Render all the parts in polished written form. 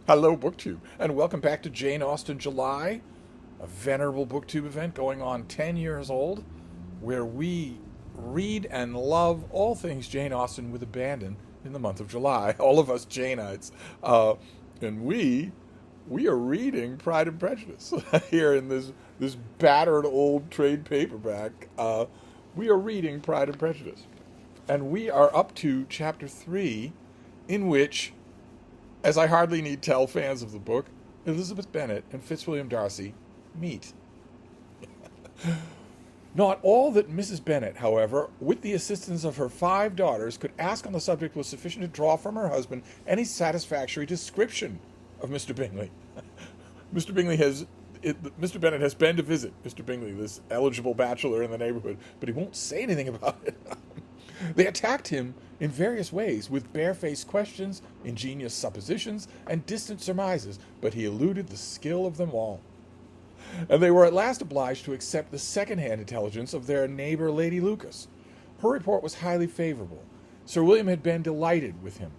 Hello, BookTube, and welcome back to Jane Austen July, a venerable BookTube event going on 10 years old, where we read and love all things Jane Austen with abandon in the month of July. All of us Janeites. And we are reading Pride and Prejudice here in this battered old trade paperback. We are reading Pride and Prejudice. And we are up to chapter 3, in which, as I hardly need tell fans of the book, Elizabeth Bennet and Fitzwilliam Darcy meet. Not all that Mrs. Bennet, however, with the assistance of her 5 daughters, could ask on the subject was sufficient to draw from her husband any satisfactory description of Mr. Bingley. Mr. Bennet has been to visit Mr. Bingley, this eligible bachelor in the neighborhood, but he won't say anything about it. They attacked him in various ways, with barefaced questions, ingenious suppositions, and distant surmises, but he eluded the skill of them all. And they were at last obliged to accept the second-hand intelligence of their neighbor Lady Lucas. Her report was highly favorable. Sir William had been delighted with him.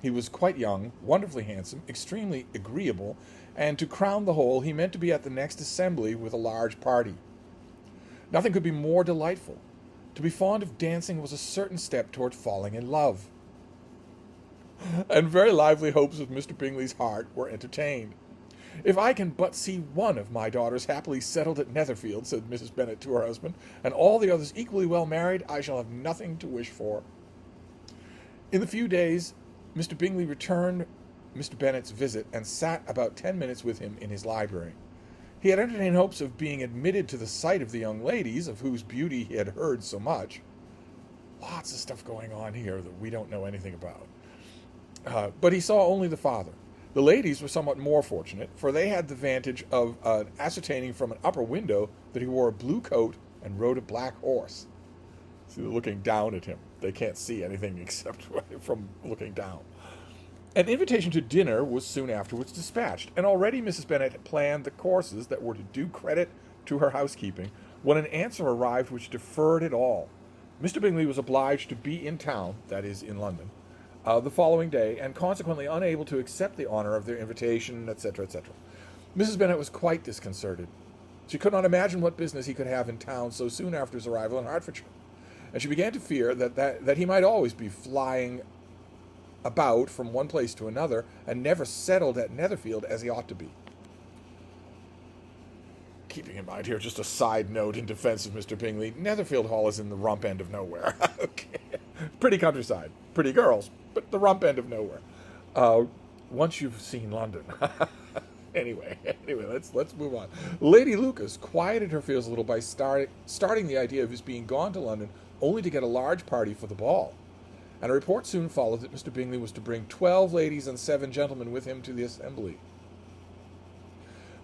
He was quite young, wonderfully handsome, extremely agreeable, and to crown the whole, he meant to be at the next assembly with a large party. Nothing could be more delightful. To be fond of dancing was a certain step toward falling in love. And very lively hopes of Mr. Bingley's heart were entertained. "If I can but see one of my daughters happily settled at Netherfield," said Mrs. Bennet to her husband, "and all the others equally well married, I shall have nothing to wish for." In the few days, Mr. Bingley returned Mr. Bennet's visit and sat about 10 minutes with him in his library. He had entertained hopes of being admitted to the sight of the young ladies, of whose beauty he had heard so much. Lots of stuff going on here that we don't know anything about. But he saw only the father. The ladies were somewhat more fortunate, for they had the advantage of ascertaining from an upper window that he wore a blue coat and rode a black horse. See, they're looking down at him. They can't see anything except from looking down. An invitation to dinner was soon afterwards dispatched, and already Mrs. Bennet had planned the courses that were to do credit to her housekeeping, when an answer arrived which deferred it all. Mr. Bingley was obliged to be in town, that is, in London, the following day, and consequently unable to accept the honour of their invitation, etc., etc. Mrs. Bennet was quite disconcerted. She could not imagine what business he could have in town so soon after his arrival in Hertfordshire, and she began to fear that he might always be flying about from one place to another, and never settled at Netherfield as he ought to be. Keeping in mind here, just a side note in defense of Mr. Bingley, Netherfield Hall is in the rump end of nowhere. Okay. Pretty countryside, pretty girls, but the rump end of nowhere. Once you've seen London. Anyway, let's move on. Lady Lucas quieted her fears a little by starting the idea of his being gone to London only to get a large party for the ball. And a report soon followed that Mr. Bingley was to bring 12 ladies and 7 gentlemen with him to the assembly.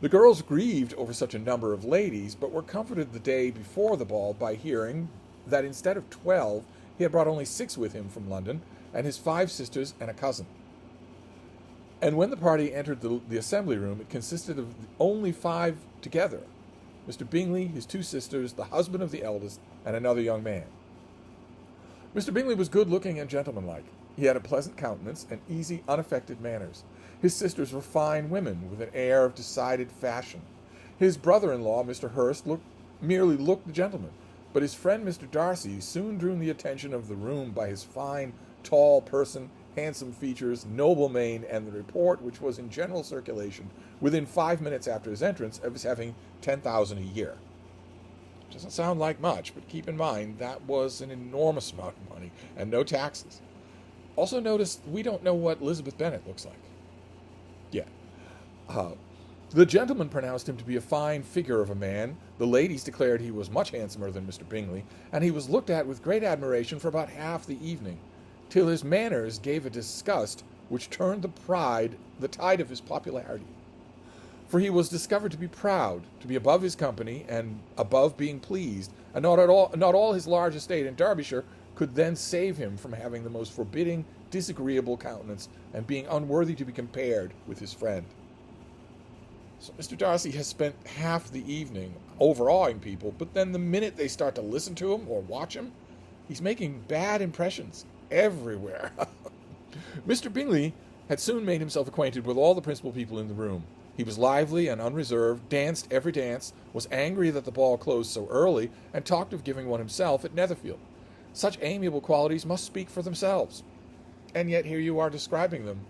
The girls grieved over such a number of ladies, but were comforted the day before the ball by hearing that instead of 12, he had brought only 6 with him from London, and his 5 sisters and a cousin. And when the party entered the assembly room, it consisted of only 5 together: Mr. Bingley, his 2 sisters, the husband of the eldest, and another young man. Mr. Bingley was good-looking and gentlemanlike. He had a pleasant countenance and easy, unaffected manners. His sisters were fine women, with an air of decided fashion. His brother-in-law, Mr. Hurst, merely looked a gentleman, but his friend Mr. Darcy soon drew the attention of the room by his fine, tall person, handsome features, noble mien, and the report, which was in general circulation, within 5 minutes after his entrance, of his having 10,000 a year. Doesn't sound like much, but keep in mind that was an enormous amount of money, and no taxes. Also notice we don't know what Elizabeth Bennet looks like yet. The gentlemen pronounced him to be a fine figure of a man, the ladies declared he was much handsomer than Mr. Bingley, and he was looked at with great admiration for about half the evening, till his manners gave a disgust which turned the tide of his popularity. For he was discovered to be proud, to be above his company, and above being pleased, and not all his large estate in Derbyshire could then save him from having the most forbidding, disagreeable countenance, and being unworthy to be compared with his friend. So Mr. Darcy has spent half the evening overawing people, but then the minute they start to listen to him or watch him, he's making bad impressions everywhere. Mr. Bingley had soon made himself acquainted with all the principal people in the room. He was lively and unreserved, danced every dance, was angry that the ball closed so early, and talked of giving one himself at Netherfield. Such amiable qualities must speak for themselves. And yet here you are describing them.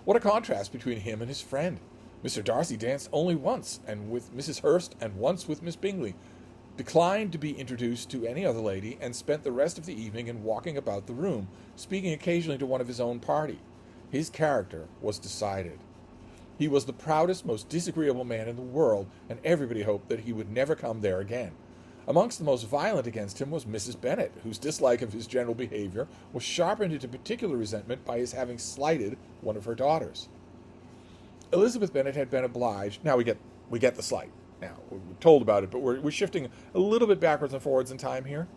What a contrast between him and his friend. Mr. Darcy danced only once, and with Mrs. Hurst, and once with Miss Bingley, declined to be introduced to any other lady, and spent the rest of the evening in walking about the room, speaking occasionally to one of his own party. His character was decided. He was the proudest, most disagreeable man in the world, and everybody hoped that he would never come there again. Amongst the most violent against him was Mrs. Bennet, whose dislike of his general behavior was sharpened into particular resentment by his having slighted one of her daughters. Elizabeth Bennet had been obliged. Now we get the slight. Now we're told about it, but we're shifting a little bit backwards and forwards in time here.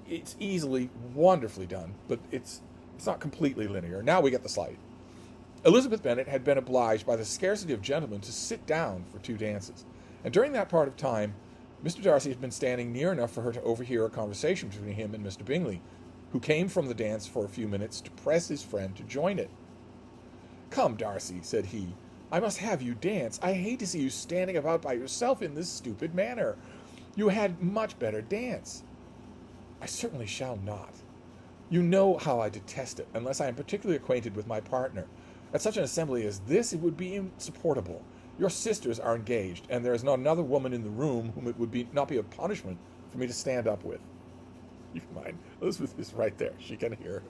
It's easily, wonderfully done, but it's not completely linear. Now we get the slight. Elizabeth Bennet had been obliged by the scarcity of gentlemen to sit down for 2 dances, and during that part of time, Mr. Darcy had been standing near enough for her to overhear a conversation between him and Mr. Bingley, who came from the dance for a few minutes to press his friend to join it. "Come, Darcy," said he, "I must have you dance. I hate to see you standing about by yourself in this stupid manner. You had much better dance." "I certainly shall not. You know how I detest it, unless I am particularly acquainted with my partner. At such an assembly as this, it would be insupportable. Your sisters are engaged, and there is not another woman in the room whom it would not be a punishment for me to stand up with." You can mind, Elizabeth is right there. She can hear.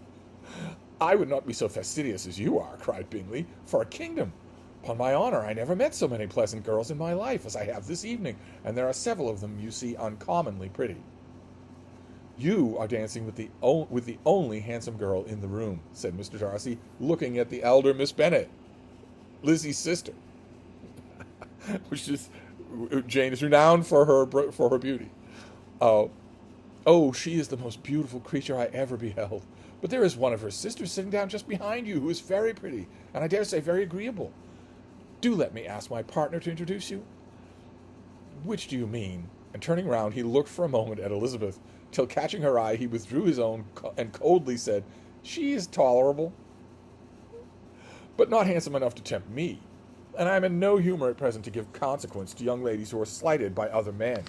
"I would not be so fastidious as you are," cried Bingley, "for a kingdom. Upon my honor, I never met so many pleasant girls in my life as I have this evening, and there are several of them you see uncommonly pretty." "You are dancing with the only handsome girl in the room," said Mr. Darcy, looking at the elder Miss Bennet, Lizzie's sister, which is Jane is renowned for her beauty. Oh, she is the most beautiful creature I ever beheld. But there is one of her sisters sitting down just behind you, who is very pretty, and I dare say very agreeable. Do let me ask my partner to introduce you." "Which do you mean?" And turning round, he looked for a moment at Elizabeth, till catching her eye, he withdrew his own and coldly said, "She is tolerable, but not handsome enough to tempt me, and I am in no humour at present to give consequence to young ladies who are slighted by other men.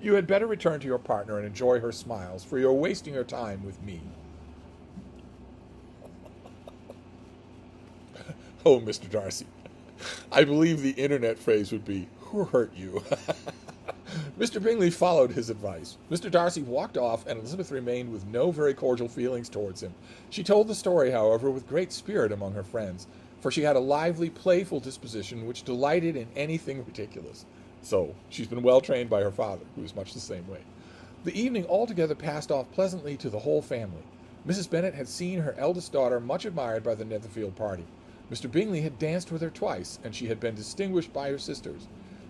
You had better return to your partner and enjoy her smiles, for you are wasting your time with me." Oh, Mr. Darcy, I believe the internet phrase would be, "Who hurt you?" Mr. Bingley followed his advice. Mr. Darcy walked off, and Elizabeth remained with no very cordial feelings towards him. She told the story, however, with great spirit among her friends, for she had a lively, playful disposition which delighted in anything ridiculous. So she's been well trained by her father, who is much the same way. The evening altogether passed off pleasantly to the whole family. Mrs. Bennet had seen her eldest daughter much admired by the Netherfield party. Mr. Bingley had danced with her twice, and she had been distinguished by her sisters.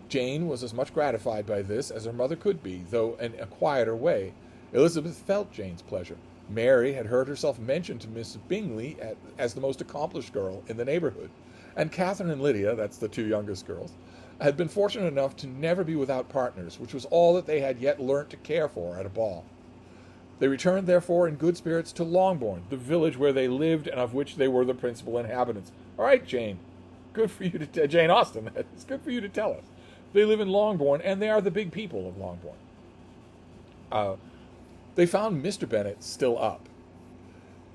Jane was as much gratified by this as her mother could be, though in a quieter way. Elizabeth felt Jane's pleasure. Mary had heard herself mentioned to Miss Bingley as the most accomplished girl in the neighbourhood, and Catherine and Lydia, that's the 2 youngest girls, had been fortunate enough to never be without partners, which was all that they had yet learnt to care for at a ball. They returned, therefore, in good spirits to Longbourn, the village where they lived and of which they were the principal inhabitants. "All right, Jane. Good for you to Jane Austen. It's good for you to tell us. They live in Longbourn, and they are the big people of Longbourn." They found Mr. Bennet still up.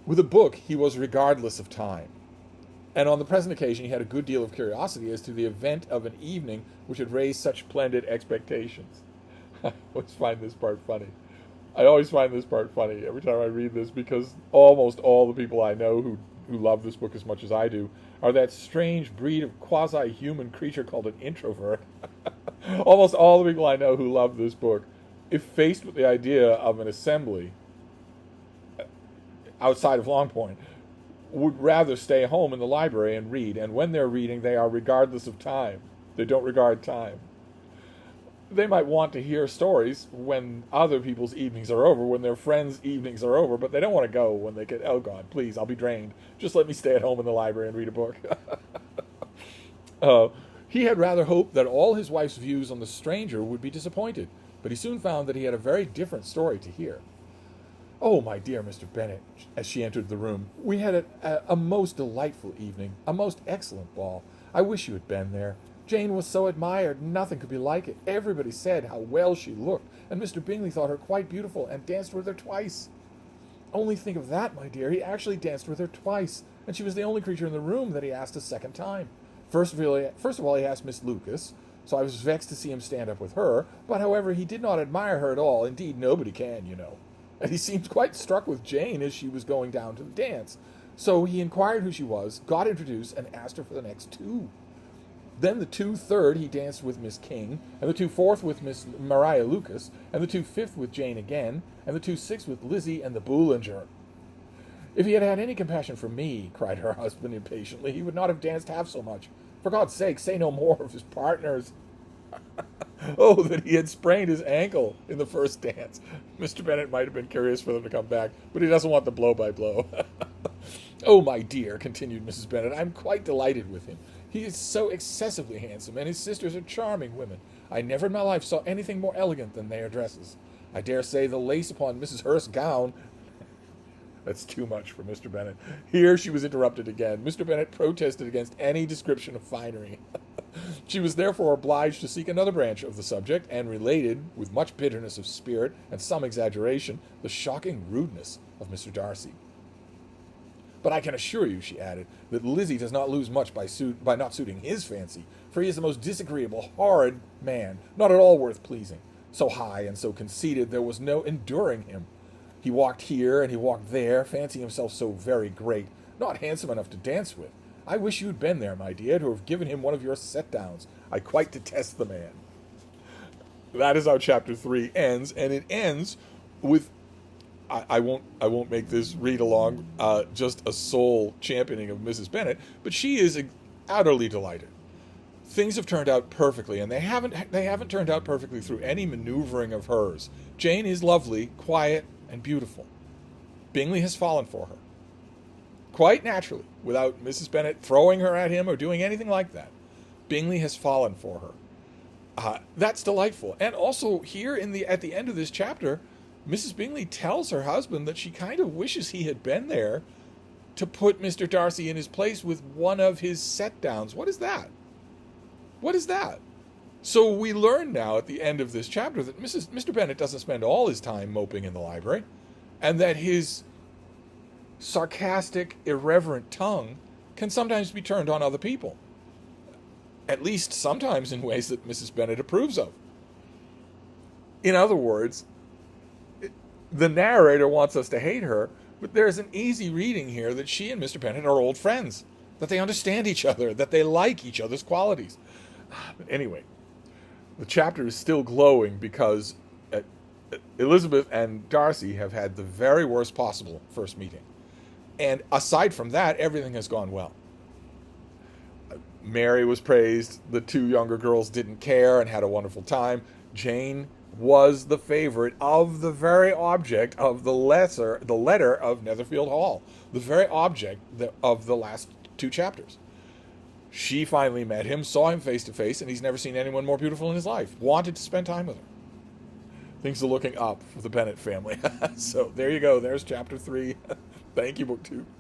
With a book, he was regardless of time, and on the present occasion he had a good deal of curiosity as to the event of an evening which had raised such splendid expectations. I always find this part funny. Every time I read this, because almost all the people I know who love this book as much as I do are that strange breed of quasi-human creature called an introvert. Almost all the people I know who love this book, if faced with the idea of an assembly outside of Longbourn, would rather stay home in the library and read, and when they're reading, they are regardless of time. They don't regard time. They might want to hear stories when other people's evenings are over, when their friends' evenings are over, but they don't want to go when they get, "Oh, God, please, I'll be drained. Just let me stay at home in the library and read a book." He had rather hoped that all his wife's views on the stranger would be disappointed, but he soon found that he had a very different story to hear. "Oh, my dear Mr. Bennet," as she entered the room, "we had a most delightful evening, a most excellent ball. I wish you had been there. Jane was so admired, nothing could be like it. Everybody said how well she looked, and Mr. Bingley thought her quite beautiful and danced with her twice. Only think of that, my dear. He actually danced with her twice, and she was the only creature in the room that he asked a second time. First of all, he asked Miss Lucas, so I was vexed to see him stand up with her, but however, he did not admire her at all. Indeed, nobody can, you know. And he seemed quite struck with Jane as she was going down to the dance. So he inquired who she was, got introduced, and asked her for the next two. Then the 2/3 he danced with Miss King, and the 2/4 with Miss Maria Lucas, and the 2/5 with Jane again, and the 2/6 with Lizzie and the Boulanger. If he had had any compassion for me, cried her husband impatiently, he would not have danced half so much. For God's sake, say no more of his partners. Oh, that he had sprained his ankle in the first dance. Mr. Bennet might have been curious for them to come back, but he doesn't want the blow-by-blow. Oh, my dear, continued Mrs. Bennet, I'm quite delighted with him. He is so excessively handsome, and his sisters are charming women. I never in my life saw anything more elegant than their dresses. I dare say the lace upon Mrs. Hurst's gown... That's too much for Mr. Bennet. Here she was interrupted again. Mr. Bennet protested against any description of finery. She was therefore obliged to seek another branch of the subject, and related, with much bitterness of spirit and some exaggeration, the shocking rudeness of Mr. Darcy. But I can assure you, she added, that Lizzie does not lose much by not suiting his fancy, for he is the most disagreeable, horrid man, not at all worth pleasing. So high and so conceited, there was no enduring him. He walked here and he walked there, fancying himself so very great, not handsome enough to dance with. I wish you'd been there, my dear, to have given him one of your set-downs. I quite detest the man. That is how chapter 3 ends, and it ends with, I won't make this read along, just a sole championing of Mrs. Bennet, but she is utterly delighted. Things have turned out perfectly, and they haven't turned out perfectly through any maneuvering of hers. Jane is lovely, quiet, and beautiful. Bingley has fallen for her. Quite naturally, without Mrs. Bennet throwing her at him or doing anything like that. Bingley has fallen for her. That's delightful. And also here at the end of this chapter, Mrs. Bingley tells her husband that she kind of wishes he had been there to put Mr. Darcy in his place with one of his set-downs. What is that? What is that? So we learn now at the end of this chapter that Mr. Bennet doesn't spend all his time moping in the library, and that his sarcastic, irreverent tongue can sometimes be turned on other people. At least sometimes in ways that Mrs. Bennet approves of. In other words, the narrator wants us to hate her, but there's an easy reading here that she and Mr. Bennet are old friends, that they understand each other, that they like each other's qualities. But anyway, the chapter is still glowing because Elizabeth and Darcy have had the very worst possible first meeting. And aside from that, everything has gone well. Mary was praised. The two younger girls didn't care and had a wonderful time. Jane was the favorite of the very object of the letter of Netherfield Hall, the very object of the last two chapters. She finally met him, saw him face to face, and he's never seen anyone more beautiful in his life. Wanted to spend time with her. Things are looking up for the Bennet family. So there you go. There's chapter 3. Thank you, book 2.